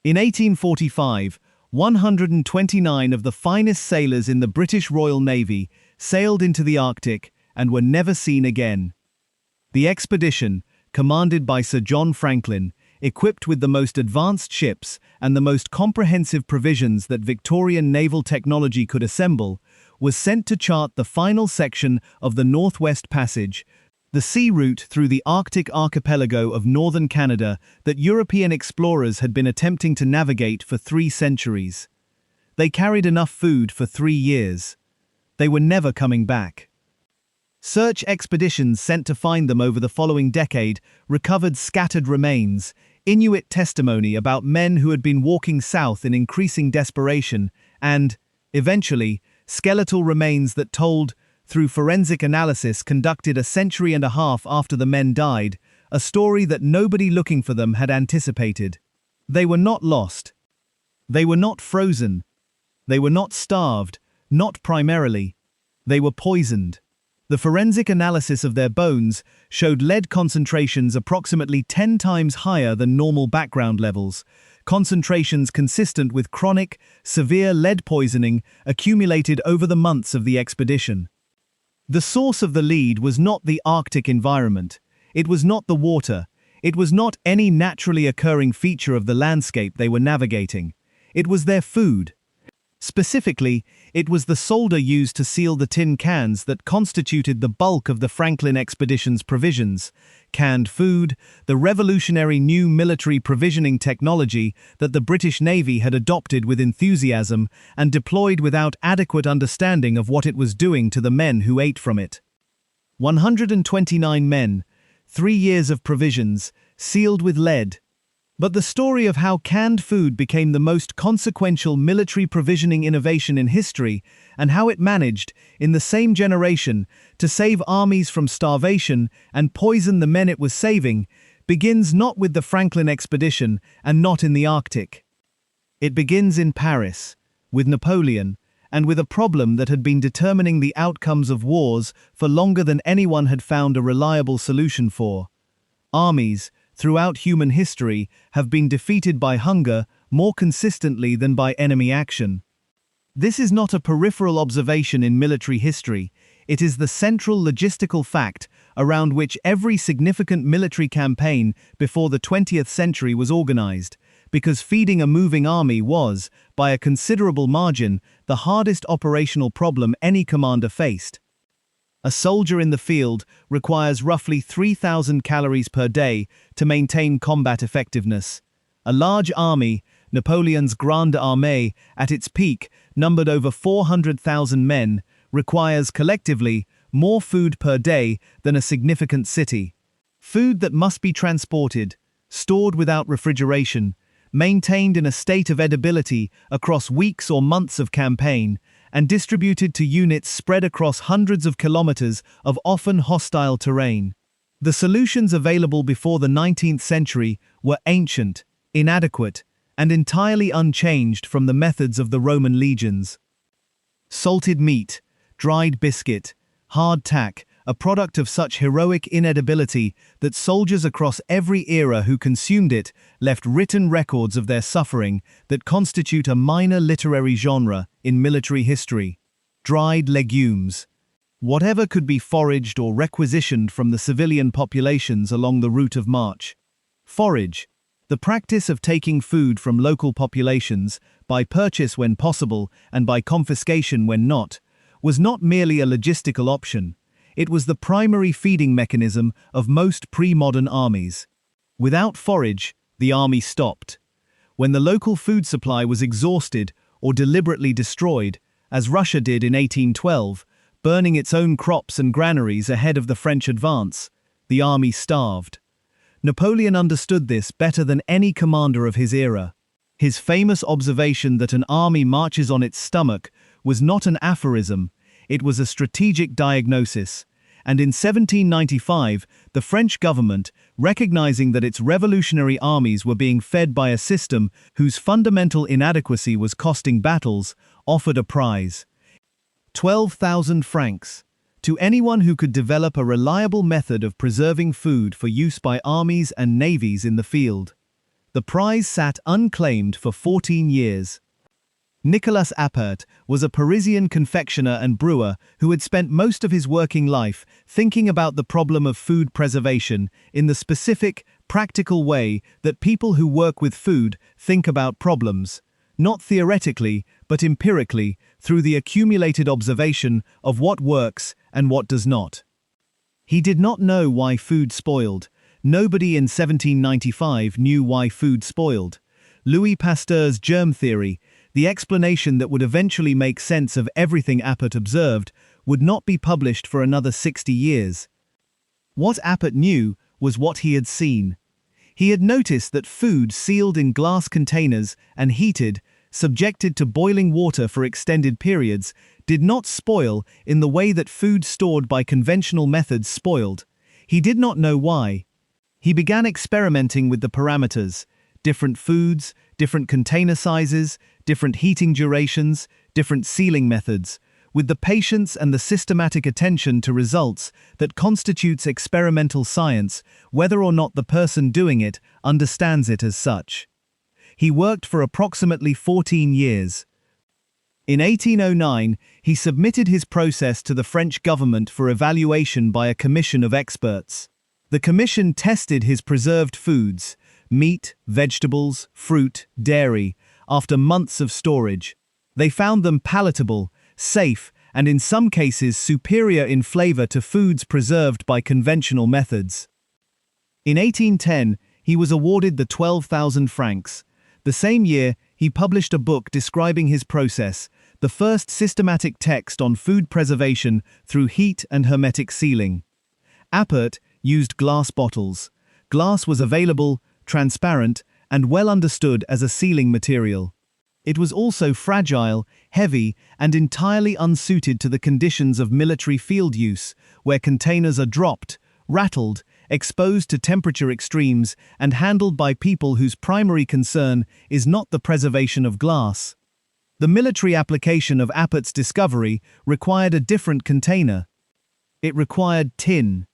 In 1845, 129 of the finest sailors in the British Royal Navy sailed into the Arctic and were never seen again. The expedition, commanded by Sir John Franklin, equipped with the most advanced ships and the most comprehensive provisions that Victorian naval technology could assemble, was sent to chart the final section of the Northwest Passage, the sea route through the Arctic archipelago of northern Canada that European explorers had been attempting to navigate for 3 centuries. They carried enough food for 3 years. They were never coming back. Search expeditions sent to find them over the following decade recovered scattered remains, Inuit testimony about men who had been walking south in increasing desperation, and, eventually, skeletal remains that told, through forensic analysis conducted a century and a half after the men died, a story that nobody looking for them had anticipated. They were not lost. They were not frozen. They were not starved, not primarily. They were poisoned. The forensic analysis of their bones showed lead concentrations approximately 10 times higher than normal background levels, concentrations consistent with chronic, severe lead poisoning accumulated over the months of the expedition. The source of the lead was not the Arctic environment. It was not the water. It was not any naturally occurring feature of the landscape they were navigating. It was their food. Specifically, it was the solder used to seal the tin cans that constituted the bulk of the Franklin expedition's provisions. Canned food, the revolutionary new military provisioning technology that the British Navy had adopted with enthusiasm and deployed without adequate understanding of what it was doing to the men who ate from it. 129 men, 3 years of provisions, sealed with lead. But the story of how canned food became the most consequential military provisioning innovation in history, and how it managed, in the same generation, to save armies from starvation and poison the men it was saving, begins not with the Franklin expedition and not in the Arctic. It begins in Paris, with Napoleon, and with a problem that had been determining the outcomes of wars for longer than anyone had found a reliable solution for. Armies, throughout human history, have been defeated by hunger more consistently than by enemy action. This is not a peripheral observation in military history, it is the central logistical fact around which every significant military campaign before the 20th century was organized, because feeding a moving army was, by a considerable margin, the hardest operational problem any commander faced. A soldier in the field requires roughly 3,000 calories per day to maintain combat effectiveness. A large army, Napoleon's Grande Armée, at its peak, numbered over 400,000 men, requires collectively more food per day than a significant city. Food that must be transported, stored without refrigeration, maintained in a state of edibility across weeks or months of campaign, and distributed to units spread across hundreds of kilometers of often hostile terrain. The solutions available before the 19th century were ancient, inadequate, and entirely unchanged from the methods of the Roman legions. Salted meat, dried biscuit, hardtack, a product of such heroic inedibility that soldiers across every era who consumed it left written records of their suffering that constitute a minor literary genre in military history. Dried legumes. Whatever could be foraged or requisitioned from the civilian populations along the route of march. Forage. The practice of taking food from local populations, by purchase when possible and by confiscation when not, was not merely a logistical option. It was the primary feeding mechanism of most pre-modern armies. Without forage, the army stopped. When the local food supply was exhausted or deliberately destroyed, as Russia did in 1812, burning its own crops and granaries ahead of the French advance, the army starved. Napoleon understood this better than any commander of his era. His famous observation that an army marches on its stomach was not an aphorism, it was a strategic diagnosis, and in 1795, the French government, recognizing that its revolutionary armies were being fed by a system whose fundamental inadequacy was costing battles, offered a prize. 12,000 francs. To anyone who could develop a reliable method of preserving food for use by armies and navies in the field. The prize sat unclaimed for 14 years. Nicolas Appert was a Parisian confectioner and brewer who had spent most of his working life thinking about the problem of food preservation in the specific, practical way that people who work with food think about problems, not theoretically, but empirically, through the accumulated observation of what works and what does not. He did not know why food spoiled. Nobody in 1795 knew why food spoiled. Louis Pasteur's germ theory, the explanation that would eventually make sense of everything Appert observed, would not be published for another 60 years. What Appert knew was what he had seen. He had noticed that food sealed in glass containers and heated, subjected to boiling water for extended periods, did not spoil in the way that food stored by conventional methods spoiled. He did not know why. He began experimenting with the parameters: different foods, different container sizes, different heating durations, different sealing methods, with the patience and the systematic attention to results that constitutes experimental science, whether or not the person doing it understands it as such. He worked for approximately 14 years. In 1809, he submitted his process to the French government for evaluation by a commission of experts. The commission tested his preserved foods, meat, vegetables, fruit, dairy, after months of storage. They found them palatable, safe, and in some cases superior in flavor to foods preserved by conventional methods. In 1810, he was awarded the 12,000 francs. The same year, he published a book describing his process, the first systematic text on food preservation through heat and hermetic sealing. Appert used glass bottles. Glass was available, transparent, and well understood as a sealing material. It was also fragile, heavy, and entirely unsuited to the conditions of military field use, where containers are dropped, rattled, exposed to temperature extremes, and handled by people whose primary concern is not the preservation of glass. The military application of Appert's discovery required a different container. It required tin.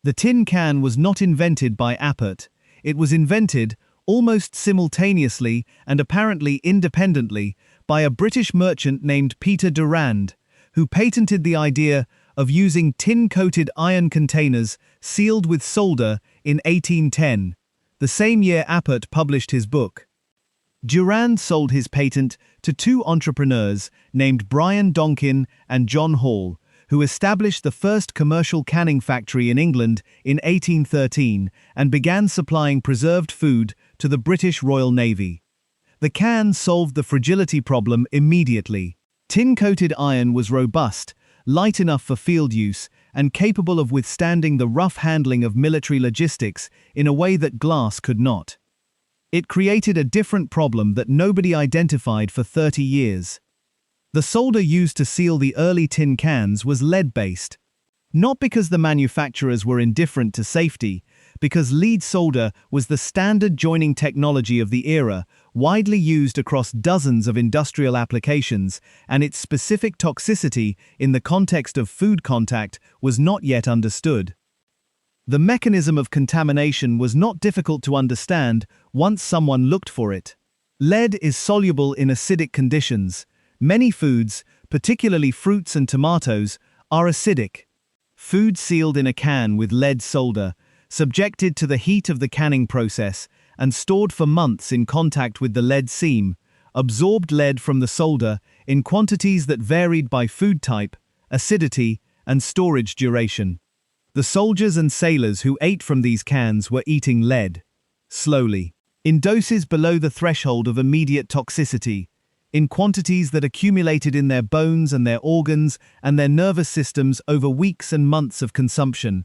The tin can was not invented by Appert. It was invented, almost simultaneously and apparently independently, by a British merchant named Peter Durand, who patented the idea of using tin-coated iron containers sealed with solder in 1810, the same year Appert published his book. Durand sold his patent to two entrepreneurs named Brian Donkin and John Hall, who established the first commercial canning factory in England in 1813 and began supplying preserved food to the British Royal Navy. The can solved the fragility problem immediately. Tin-coated iron was robust, light enough for field use, and capable of withstanding the rough handling of military logistics in a way that glass could not. It created a different problem that nobody identified for 30 years. The solder used to seal the early tin cans was lead-based. Not because the manufacturers were indifferent to safety, because lead solder was the standard joining technology of the era, widely used across dozens of industrial applications, and its specific toxicity in the context of food contact was not yet understood. The mechanism of contamination was not difficult to understand once someone looked for it. Lead is soluble in acidic conditions. Many foods, particularly fruits and tomatoes, are acidic. Food sealed in a can with lead solder, subjected to the heat of the canning process, and stored for months in contact with the lead seam, absorbed lead from the solder in quantities that varied by food type, acidity, and storage duration. The soldiers and sailors who ate from these cans were eating lead, slowly, in doses below the threshold of immediate toxicity, in quantities that accumulated in their bones and their organs and their nervous systems over weeks and months of consumption.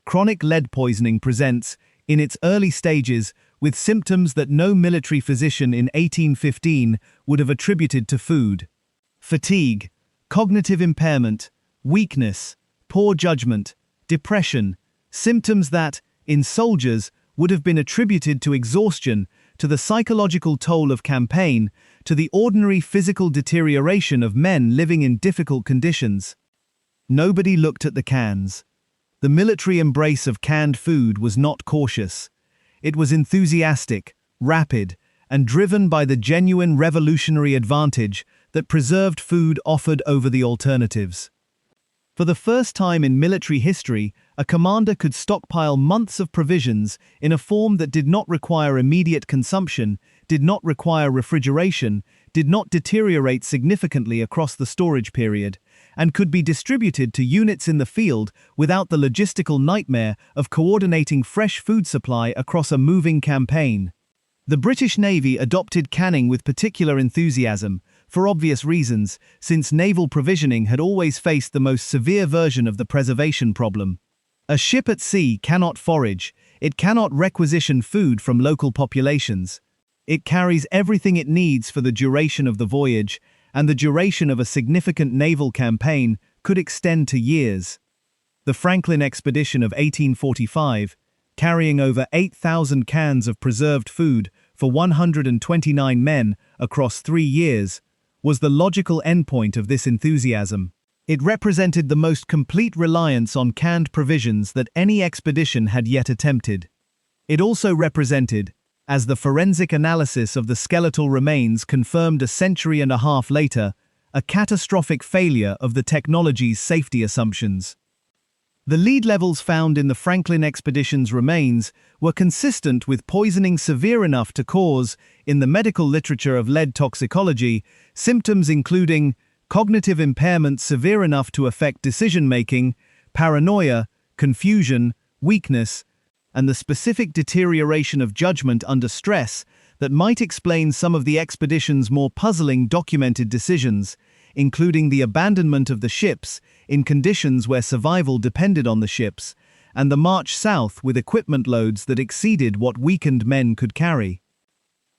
Chronic lead poisoning presents, in its early stages, with symptoms that no military physician in 1815 would have attributed to food. Fatigue, cognitive impairment, weakness, poor judgment, depression, symptoms that, in soldiers, would have been attributed to exhaustion, to the psychological toll of campaign, to the ordinary physical deterioration of men living in difficult conditions. Nobody looked at the cans. The military embrace of canned food was not cautious. It was enthusiastic, rapid, and driven by the genuine revolutionary advantage that preserved food offered over the alternatives. For the first time in military history, a commander could stockpile months of provisions in a form that did not require immediate consumption, did not require refrigeration, did not deteriorate significantly across the storage period, and could be distributed to units in the field without the logistical nightmare of coordinating fresh food supply across a moving campaign. The British Navy adopted canning with particular enthusiasm, for obvious reasons, since naval provisioning had always faced the most severe version of the preservation problem. A ship at sea cannot forage, it cannot requisition food from local populations. It carries everything it needs for the duration of the voyage, and the duration of a significant naval campaign could extend to years. The Franklin expedition of 1845, carrying over 8,000 cans of preserved food for 129 men across 3 years, was the logical endpoint of this enthusiasm. It represented the most complete reliance on canned provisions that any expedition had yet attempted. It also represented, as the forensic analysis of the skeletal remains confirmed a century and a half later, a catastrophic failure of the technology's safety assumptions. The lead levels found in the Franklin expedition's remains were consistent with poisoning severe enough to cause, in the medical literature of lead toxicology, symptoms including cognitive impairment severe enough to affect decision-making, paranoia, confusion, weakness, and the specific deterioration of judgment under stress that might explain some of the expedition's more puzzling documented decisions, including the abandonment of the ships in conditions where survival depended on the ships, and the march south with equipment loads that exceeded what weakened men could carry.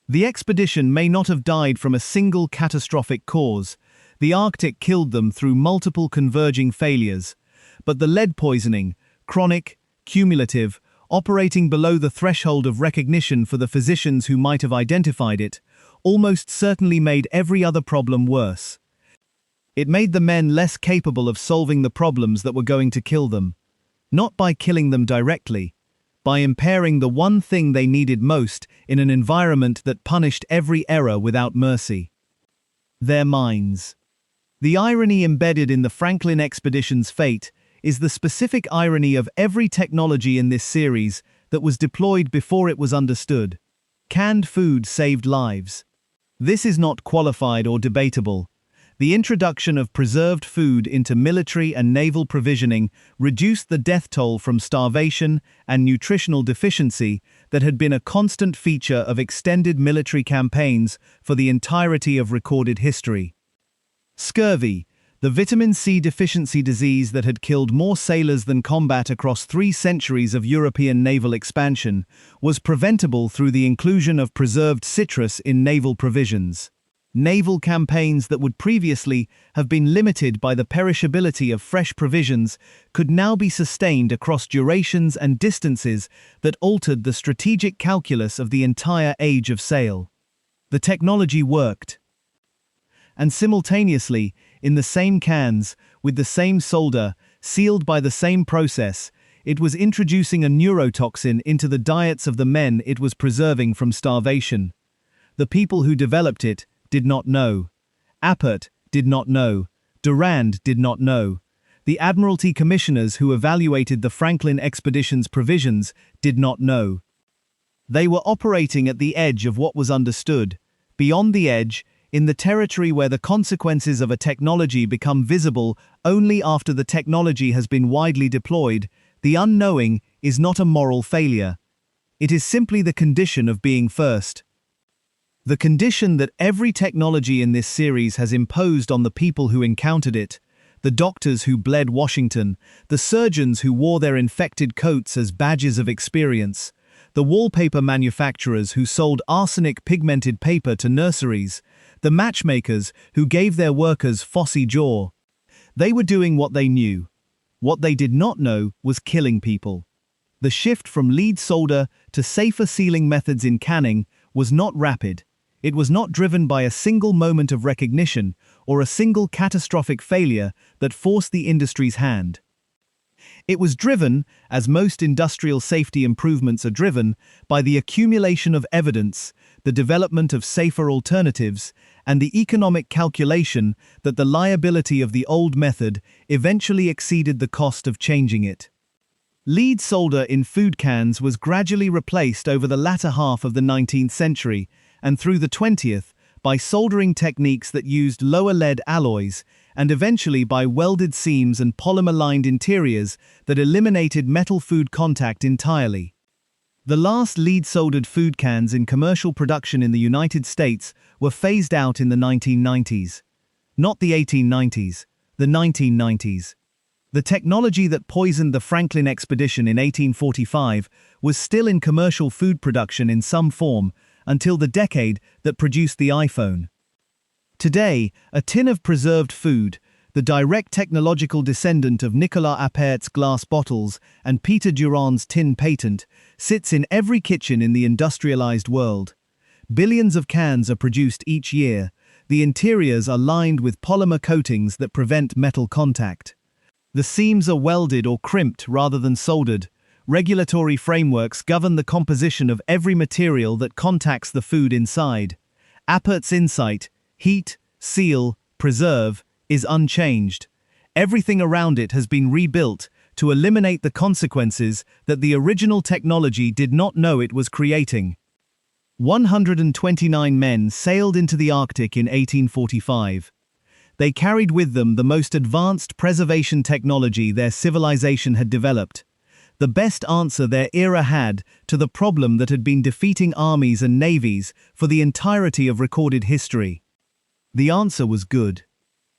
The expedition may not have died from a single catastrophic cause. The Arctic killed them through multiple converging failures, but the lead poisoning, chronic, cumulative, operating below the threshold of recognition for the physicians who might have identified it, almost certainly made every other problem worse. It made the men less capable of solving the problems that were going to kill them, not by killing them directly, by impairing the one thing they needed most in an environment that punished every error without mercy: their minds. The irony embedded in the Franklin expedition's fate is the specific irony of every technology in this series that was deployed before it was understood. Canned food saved lives. This is not qualified or debatable. The introduction of preserved food into military and naval provisioning reduced the death toll from starvation and nutritional deficiency that had been a constant feature of extended military campaigns for the entirety of recorded history. Scurvy, the vitamin C deficiency disease that had killed more sailors than combat across 3 centuries of European naval expansion, was preventable through the inclusion of preserved citrus in naval provisions. Naval campaigns that would previously have been limited by the perishability of fresh provisions could now be sustained across durations and distances that altered the strategic calculus of the entire age of sail. The technology worked. And simultaneously, in the same cans, with the same solder, sealed by the same process, it was introducing a neurotoxin into the diets of the men it was preserving from starvation. The people who developed it did not know. Appert did not know. Durand did not know. The Admiralty commissioners who evaluated the Franklin expedition's provisions did not know. They were operating at the edge of what was understood, beyond the edge, in the territory where the consequences of a technology become visible only after the technology has been widely deployed. The unknowing is not a moral failure. It is simply the condition of being first. The condition that every technology in this series has imposed on the people who encountered it, the doctors who bled Washington, the surgeons who wore their infected coats as badges of experience, the wallpaper manufacturers who sold arsenic-pigmented paper to nurseries, the matchmakers who gave their workers phossy jaw. They were doing what they knew. What they did not know was killing people. The shift from lead solder to safer sealing methods in canning was not rapid. It was not driven by a single moment of recognition or a single catastrophic failure that forced the industry's hand. It was driven, as most industrial safety improvements are driven, by the accumulation of evidence, the development of safer alternatives, and the economic calculation that the liability of the old method eventually exceeded the cost of changing it. Lead solder in food cans was gradually replaced over the latter half of the 19th century, and through the 20th, by soldering techniques that used lower lead alloys, and eventually by welded seams and polymer-lined interiors that eliminated metal food contact entirely. The last lead-soldered food cans in commercial production in the United States were phased out in the 1990s. Not the 1890s, the 1990s. The technology that poisoned the Franklin expedition in 1845 was still in commercial food production in some form until the decade that produced the iPhone. Today, a tin of preserved food, the direct technological descendant of Nicolas Appert's glass bottles and Peter Durand's tin patent, sits in every kitchen in the industrialized world. Billions of cans are produced each year. The interiors are lined with polymer coatings that prevent metal contact. The seams are welded or crimped rather than soldered. Regulatory frameworks govern the composition of every material that contacts the food inside. Appert's insight, heat, seal, preserve, is unchanged. Everything around it has been rebuilt to eliminate the consequences that the original technology did not know it was creating. 129 men sailed into the Arctic in 1845. They carried with them the most advanced preservation technology their civilization had developed, the best answer their era had to the problem that had been defeating armies and navies for the entirety of recorded history. The answer was good.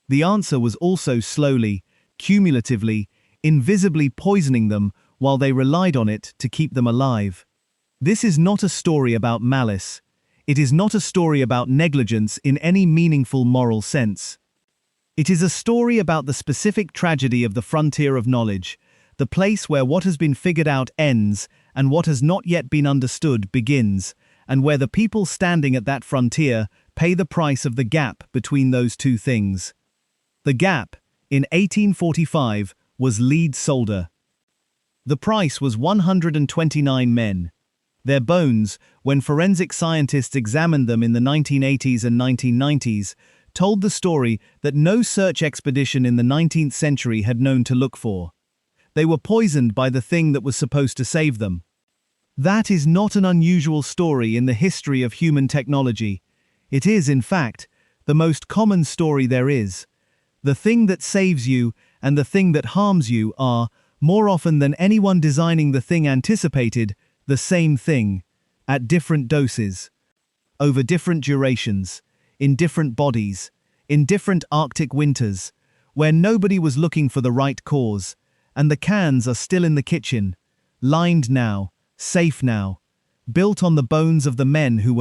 The answer was also slowly, cumulatively, invisibly poisoning them while they relied on it to keep them alive. This is not a story about malice. It is not a story about negligence in any meaningful moral sense. It is a story about the specific tragedy of the frontier of knowledge, the place where what has been figured out ends and what has not yet been understood begins, and where the people standing at that frontier pay the price of the gap between those two things. The gap, in 1845, was lead solder. The price was 129 men. Their bones, when forensic scientists examined them in the 1980s and 1990s, told the story that no search expedition in the 19th century had known to look for. They were poisoned by the thing that was supposed to save them. That is not an unusual story in the history of human technology. It is, in fact, the most common story there is. The thing that saves you and the thing that harms you are, more often than anyone designing the thing anticipated, the same thing, at different doses, over different durations, in different bodies, in different Arctic winters, where nobody was looking for the right cause, and the cans are still in the kitchen, lined now, safe now, built on the bones of the men who were